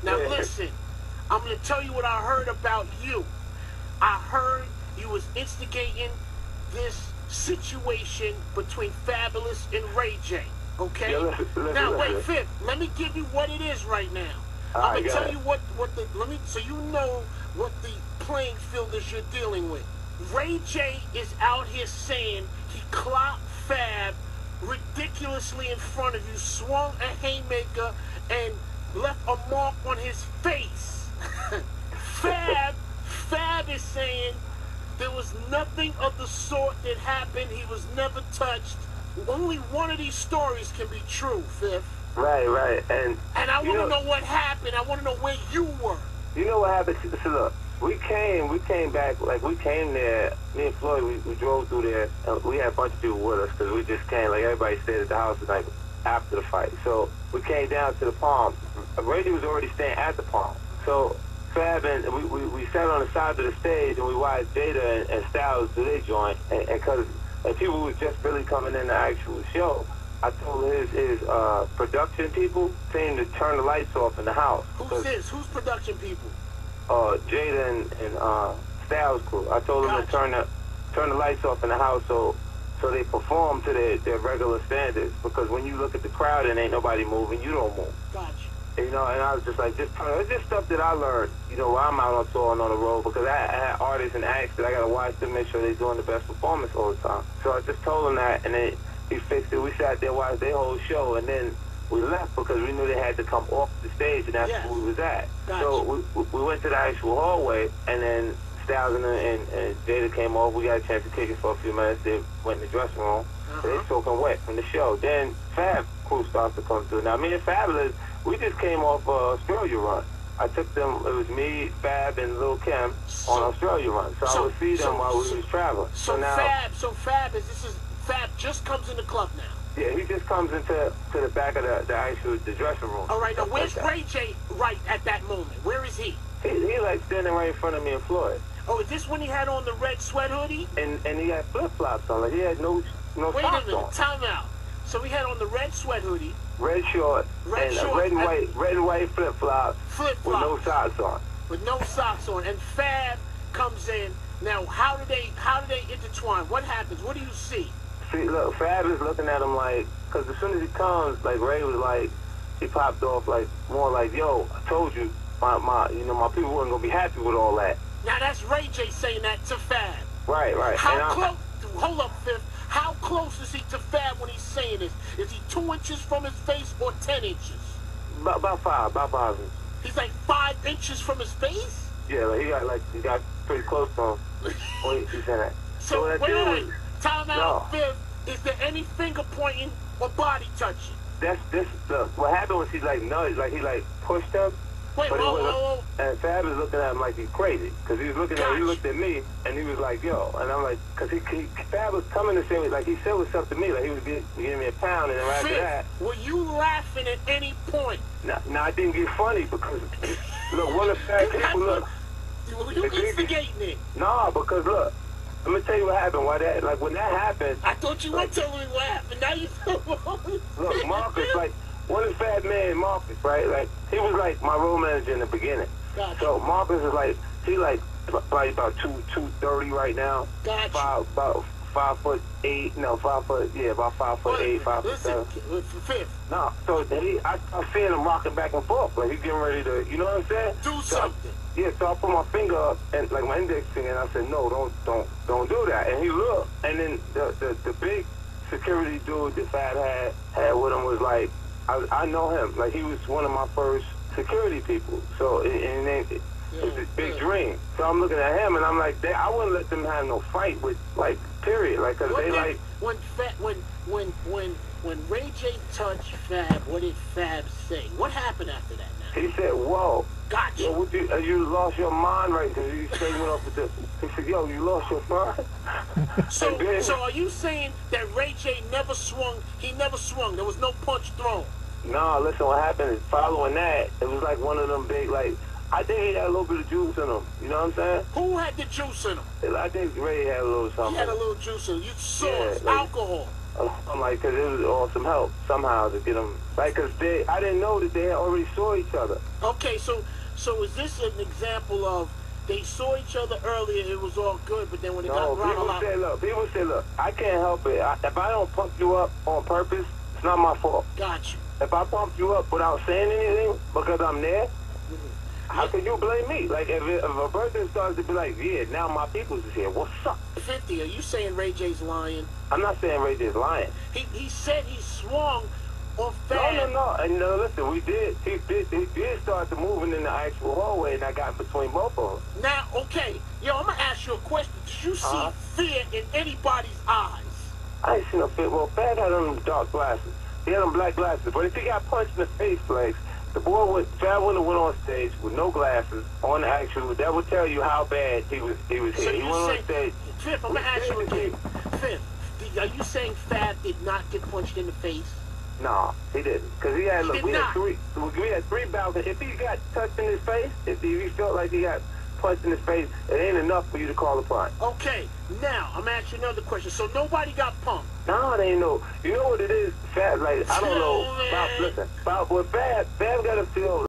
Now listen, I'm gonna tell you what I heard about you. I heard you was instigating this situation between Fabulous and Ray J. Okay? Yeah, listen, now wait, Fifth, let me give you what it is right now. I'm gonna tell you what the so you know what the playing field is you're dealing with. Ray J is out here saying he clocked Fab ridiculously in front of you, swung a haymaker, and left a mark on his face. Fab is saying there was nothing of the sort that happened. He was never touched. Only one of these stories can be true, Fifth. Right. And I want to know what happened. I want to know where you were. You know what happened? So look, we came back, like we came there, me and Floyd, we drove through there, and we had a bunch of people with us because we just came, like everybody stayed at the house the night after the fight. So we came down to the Palm. Reggie was already staying at the Palm. So Fab and we sat on the side of the stage and we watched Jada and Styles do their joint, and because people was just really coming in the actual show, I told his production people to turn the lights off in the house. Who's this? Who's production people? Jada and Styles crew. I told them to turn the lights off in the house so they perform to their regular standards. Because when you look at the crowd and ain't nobody moving, you don't move. Gotcha. You know, and I was just like, it's just stuff that I learned, you know, while I'm out on tour and on the road, because I had artists and acts that I got to watch to make sure they're doing the best performance all the time. So I just told them that, and then he fixed it. We sat there, watched their whole show, and then we left because we knew they had to come off the stage, and that's where we was at. Gotcha. So we went to the actual hallway, and then Styles and Jada came off. We got a chance to kick it for a few minutes. They went in the dressing room. They soaking wet from the show. Then Fab crew starts to come through. Now, me and Fabulous, we just came off Australia run. I took them, it was me, Fab, and Lil Kim on Australia run. So I would see them while we was traveling. So Fab just comes in the club now. Yeah, he just comes into the back of the dressing room. All right, now where's Ray J right at that moment? Where is he? He like standing right in front of me and Floyd. Oh, is this when he had on the red sweat hoodie? And he had flip-flops on. Like he had no socks on. Wait a minute, time out. So he had on the red sweat hoodie, red shorts, red and white flip-flops with no socks on. With no socks on, and Fab comes in. Now, how do they intertwine? What happens? What do you see? See, look, Fab is looking at him like, because as soon as he comes, like Ray was like, he popped off like more like, yo, I told you, my people weren't gonna be happy with all that. Now that's Ray J saying that to Fab. Right. How close? Hold up, Fifth. How close is he to Fab when he's saying this? Is he 2 inches from his face or 10 inches? About 5 inches. He's like 5 inches from his face? Yeah, like he got pretty close to him when he's saying that. So wait. Time out, Fifth. Is there any finger pointing or body touching? What happened was he like nudged, like he like pushed him. Wait, whoa. And Fab is looking at him like he's crazy, because he looked at me, and he was like, yo, and I'm like, because Fab was coming to say, like, he said what's up to me, like, he was giving me a pound, and then after that. Were you laughing at any point? No, I didn't get funny, because, look, one of the Fab people, look. Were you instigating it? No, because, look, let me tell you what happened. When that happened. I thought you were telling me what happened. Now you Look, Marcus, like, one of the Fab man, Marcus, right? Like, he was like my road manager in the beginning. Gotcha. So Marcus is like, he like probably about 230 right now. Gotcha. About 5'8", no, 5 foot, yeah, about 5'8", 5'7". Fifth. No, so I seeing him rocking back and forth, like he's getting ready to, you know what I'm saying? Do something. So I put my finger up and like my index finger, and I said, no, don't do that. And he looked, and then the big security dude that Fab had with him was like, I know him, like he was one of my first security people. So it was his big dream. So I'm looking at him, and I'm like, I wouldn't let them have no fight with, like, period, like, cause they like. When Ray J touched Fab, what did Fab say? What happened after that now? He said, whoa. Gotcha. Yo, you lost your mind right there. You straight went up with this. He said, yo, you lost your mind? So are you saying that Ray J never swung? He never swung. There was no punch thrown. No, listen, what happened is following that, it was like one of them big, like, I think he had a little bit of juice in him. You know what I'm saying? Who had the juice in him? I think Ray had a little something. He had a little juice in him. You saw it. Like, alcohol. Like, because it was awesome help somehow to get them. Like, because I didn't know that they had already saw each other. Okay, so is this an example of they saw each other earlier, it was all good, but then when it got around a lot... People say, look, I can't help it. If I don't pump you up on purpose, it's not my fault. Got you. If I pump you up without saying anything because I'm there, how can you blame me? Like, if a person starts to be like, yeah, now my people's is here, what's up? 50, are you saying Ray J's lying? I'm not saying Ray J's lying. He said he swung on Fab. No. And listen, he did start to moving in the actual hallway, and I got in between both of them. Now, okay, yo, I'm going to ask you a question. Did you see fear in anybody's eyes? I ain't seen no fear. Well, Fab had on them dark glasses. He had them black glasses. But if he got punched in the face, Flex, Fab wouldn't have went on stage with no glasses on the actual. That would tell you how bad he was here. So he went on stage. Fifth, I'm going to ask you again. Fifth, are you saying Fab did not get punched in the face? No, he didn't. Because we had three balconies. If he got touched in his face, if he felt like he got punched in his face, it ain't enough for you to call upon. Okay, now, I'm asking you another question. So nobody got pumped? No, it ain't no. You know what it is? Fab, like, I don't know. Listen, with Fab got to feel